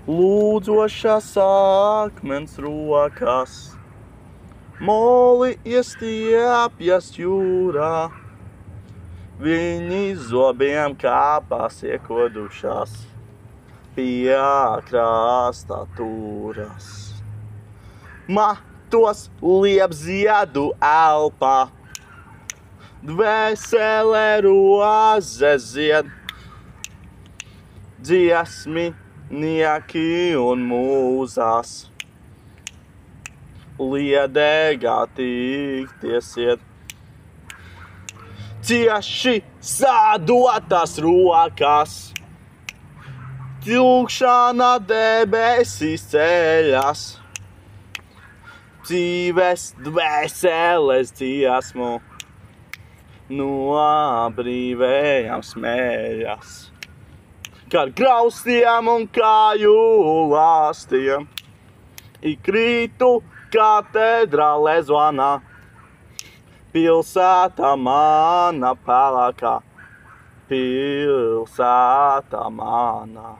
lūdzošas akmens rokas, moli iestiepjas jūrā, viņi zobiem kāpās iekodušās, pie krasta turas. Matos liepziedu elpā, dvēsele roze zied, dziesminieki un mūzās, liedēgā tikties iet. Cieši sadotas rokas, tilkšana debesīs ceļas, dzīves dvēseles dziesmu no brīvējām smējas. Kā ar graustiem un kāju lāstiem, krītu katedrālē zvanā, pilsēta mana pelēkā, pilsēta mana.